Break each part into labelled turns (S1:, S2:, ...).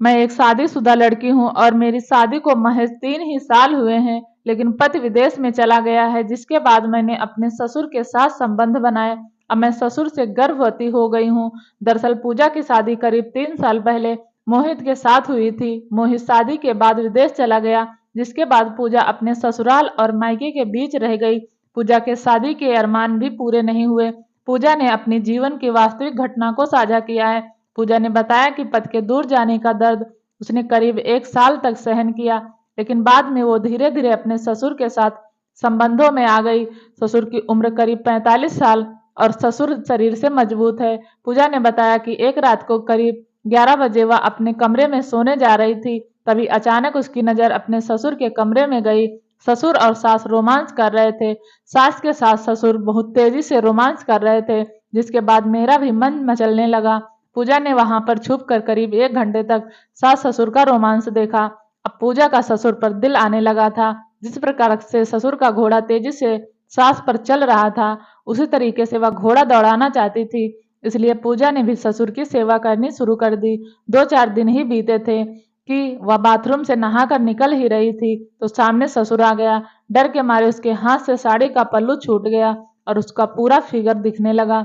S1: मैं एक शादीशुदा लड़की हूँ और मेरी शादी को महज 3 ही साल हुए हैं, लेकिन पति विदेश में चला गया है, जिसके बाद मैंने अपने ससुर के साथ संबंध बनाए। अब मैं ससुर से गर्भवती हो गई हूँ। दरअसल पूजा की शादी करीब 3 साल पहले मोहित के साथ हुई थी। मोहित शादी के बाद विदेश चला गया, जिसके बाद पूजा अपने ससुराल और मायके के बीच रह गई। पूजा के शादी के अरमान भी पूरे नहीं हुए। पूजा ने अपने जीवन की वास्तविक घटना को साझा किया है। पूजा ने बताया कि पति के दूर जाने का दर्द उसने करीब 1 साल तक सहन किया, लेकिन बाद में वो धीरे धीरे अपने ससुर के साथ संबंधों में आ गई। ससुर की उम्र करीब 45 साल और ससुर शरीर से मजबूत है। पूजा ने बताया कि एक रात को करीब 11 बजे वह अपने कमरे में सोने जा रही थी, तभी अचानक उसकी नजर अपने ससुर के कमरे में गई। ससुर और सास रोमांस कर रहे थे। सास के साथ ससुर बहुत तेजी से रोमांस कर रहे थे, जिसके बाद मेरा भी मन मचलने लगा। पूजा ने वहां पर छुप कर करीब 1 घंटे तक सास ससुर का रोमांस देखा। अब पूजा का ससुर पर दिल आने लगा था। जिस प्रकार से ससुर का घोड़ा तेजी से सास पर चल रहा था, उसी तरीके से वह घोड़ा दौड़ाना चाहती थी। इसलिए पूजा ने भी ससुर की सेवा करनी शुरू कर दी। 2-4 दिन ही बीते थे कि वह बाथरूम से नहाकर निकल ही रही थी तो सामने ससुर आ गया। डर के मारे उसके हाथ से साड़ी का पल्लू छूट गया और उसका पूरा फिगर दिखने लगा।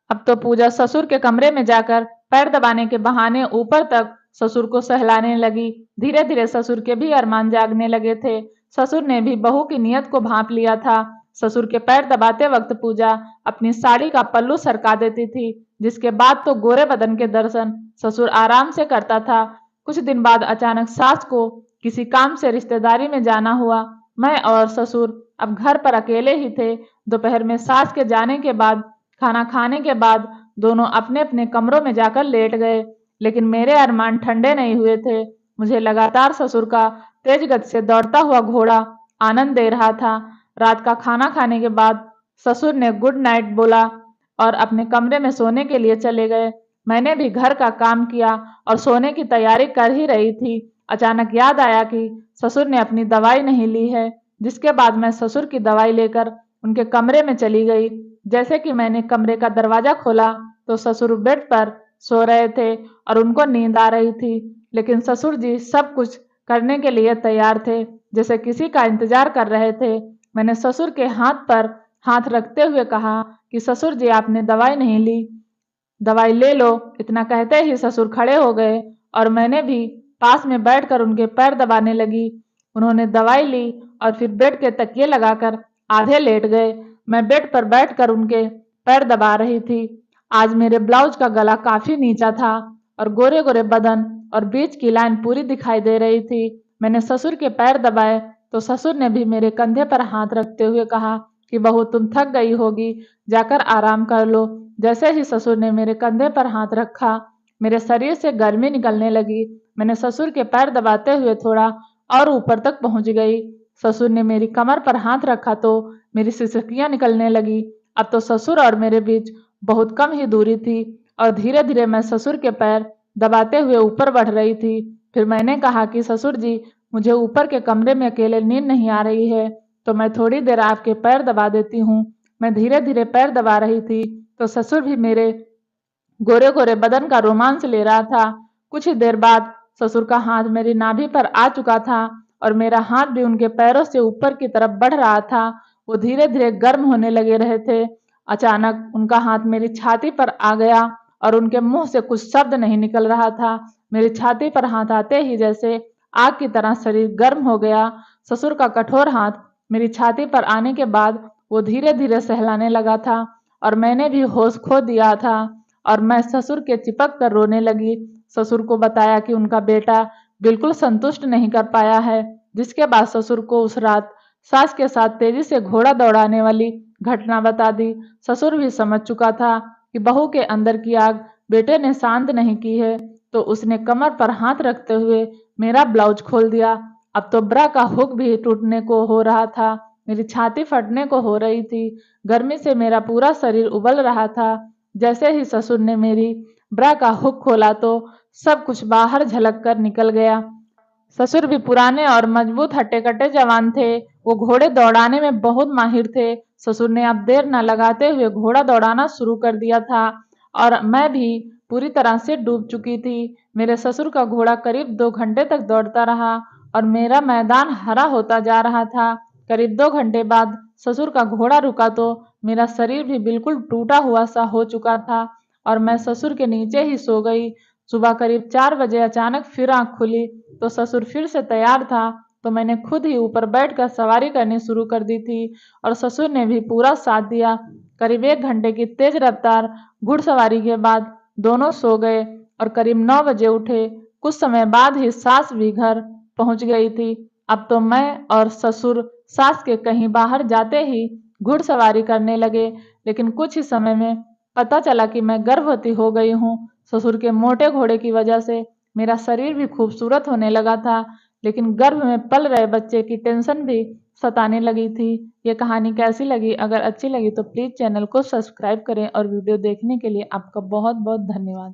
S1: अब तो पूजा ससुर के कमरे में जाकर पैर दबाने के बहाने ऊपर तक ससुर को सहलाने लगी। धीरे धीरे ससुर के भी अरमान जागने लगे थे। ससुर ने भी बहू की नियत को भांप लिया था। ससुर के पैर दबाते वक्त पूजा अपनी साड़ी का पल्लू सरका देती थी, जिसके बाद तो गोरे बदन के दर्शन ससुर आराम से करता था। कुछ दिन बाद अचानक सास को किसी काम से रिश्तेदारी में जाना हुआ। मैं और ससुर अब घर पर अकेले ही थे। दोपहर में सास के जाने के बाद खाना खाने के बाद दोनों अपने अपने कमरों में जाकर लेट गए, लेकिन मेरे अरमान ठंडे नहीं हुए थे। मुझे लगातार ससुर का तेज गति से दौड़ता हुआ घोड़ा आनंद दे रहा था। रात का खाना खाने के बाद ससुर ने गुड नाइट बोला और अपने कमरे में सोने के लिए चले गए। मैंने भी घर का काम किया और सोने की तैयारी कर ही रही थी। अचानक याद आया कि ससुर ने अपनी दवाई नहीं ली है, जिसके बाद मैं ससुर की दवाई लेकर उनके कमरे में चली गई। जैसे कि मैंने कमरे का दरवाजा खोला तो ससुर बेड पर सो रहे थे और उनको नींद आ रही थी, लेकिन ससुर जी सब कुछ करने के लिए तैयार थे, जैसे किसी का इंतजार कर रहे थे। मैंने ससुर के हाथ पर हाथ रखते हुए कहा कि ससुर जी आपने दवाई नहीं ली, दवाई ले लो। इतना कहते ही ससुर खड़े हो गए और मैंने भी पास में बैठकर उनके पैर दबाने लगी। उन्होंने दवाई ली और फिर बेड के तकिए लगाकर आधे लेट गए। मैं बेड पर बैठकर उनके पैर दबा रही थी। आज मेरे ब्लाउज का गला काफी नीचा था और गोरे गोरे बदन और बीच की लाइन पूरी दिखाई दे रही थी। मैंने ससुर के पैर दबाए तो ससुर ने भी मेरे कंधे पर हाथ रखते हुए कहा कि बहू तुम थक गई होगी, जाकर आराम कर लो। जैसे ही ससुर ने मेरे कंधे पर हाथ रखा, मेरे शरीर से गर्मी निकलने लगी। मैंने ससुर के पैर दबाते हुए थोड़ा और ऊपर तक पहुंच गई। ससुर ने मेरी कमर पर हाथ रखा तो मेरी सिसकियां निकलने लगी। अब तो ससुर और मेरे बीच बहुत कम ही दूरी थी और धीरे धीरे मैं ससुर के पैर दबाते हुए ऊपर बढ़ रही थी। फिर मैंने कहा कि ससुर जी, मुझे ऊपर के कमरे में अकेले नींद नहीं आ रही है, तो मैं थोड़ी देर आपके पैर दबा देती हूँ। मैं धीरे धीरे पैर दबा रही थी तो ससुर भी मेरे गोरे गोरे बदन का रोमांस ले रहा था। कुछ ही देर बाद ससुर का हाथ मेरी नाभि पर आ चुका था और मेरा हाथ भी उनके पैरों से ऊपर की तरफ बढ़ रहा था। वो धीरे धीरे गर्म होने लगे रहे थे। अचानक उनका हाथ मेरी छाती पर आ गया और उनके मुंह से कुछ शब्द नहीं निकल रहा था। मेरी छाती पर हाथ आते ही जैसे आग की तरह शरीर गर्म हो गया। ससुर का कठोर हाथ मेरी छाती पर आने के बाद वो धीरे धीरे सहलाने लगा था और मैंने भी होश खो दिया था और मैं ससुर के चिपक कर रोने लगी। ससुर को बताया कि उनका बेटा बिल्कुल संतुष्ट नहीं कर पाया है, जिसके बाद ससुर को उस रात सास के साथ तेजी से घोड़ा दौड़ाने वाली घटना बता दी। ससुर भी समझ चुका था कि बहू के अंदर की आग बेटे ने शांत नहीं की है, तो उसने कमर पर हाथ रखते हुए मेरा ब्लाउज खोल दिया। अब तो ब्रा का हुक भी टूटने को हो रहा था। मेरी छाती फटने को हो रही थी। गर्मी से मेरा पूरा शरीर उबल रहा था। जैसे ही ससुर ने मेरी ब्रा का हुक खोला तो सब कुछ बाहर झलक कर निकल गया। ससुर भी पुराने और मजबूत हट्टे-कट्टे जवान थे। वो घोड़े दौड़ाने में बहुत माहिर थे। ससुर ने अब देर न लगाते हुए घोड़ा दौड़ाना शुरू कर दिया था और मैं भी पूरी तरह से डूब चुकी थी। मेरे ससुर का घोड़ा करीब 2 घंटे तक दौड़ता रहा और मेरा मैदान हरा होता जा रहा था। करीब 2 घंटे बाद ससुर का घोड़ा रुका तो मेरा शरीर भी बिल्कुल टूटा हुआ सा हो चुका था और मैं ससुर के नीचे ही सो गई। सुबह करीब 4 बजे अचानक फिर आँख खुली तो ससुर फिर से तैयार था, तो मैंने खुद ही ऊपर बैठकर सवारी करनी शुरू कर दी थी और ससुर ने भी पूरा साथ दिया। करीब 1 घंटे की तेज रफ्तार घुड़सवारी के बाद दोनों सो गए और करीब 9 बजे उठे। कुछ समय बाद ही सास भी घर पहुंच गई थी। अब तो मैं और ससुर सास के कहीं बाहर जाते ही घुड़सवारी करने लगे, लेकिन कुछ ही समय में पता चला कि मैं गर्भवती हो गई हूँ। ससुर के मोटे घोड़े की वजह से मेरा शरीर भी खूबसूरत होने लगा था, लेकिन गर्भ में पल रहे बच्चे की टेंशन भी सताने लगी थी। ये कहानी कैसी लगी? अगर अच्छी लगी तो प्लीज़ चैनल को सब्सक्राइब करें और वीडियो देखने के लिए आपका बहुत बहुत धन्यवाद।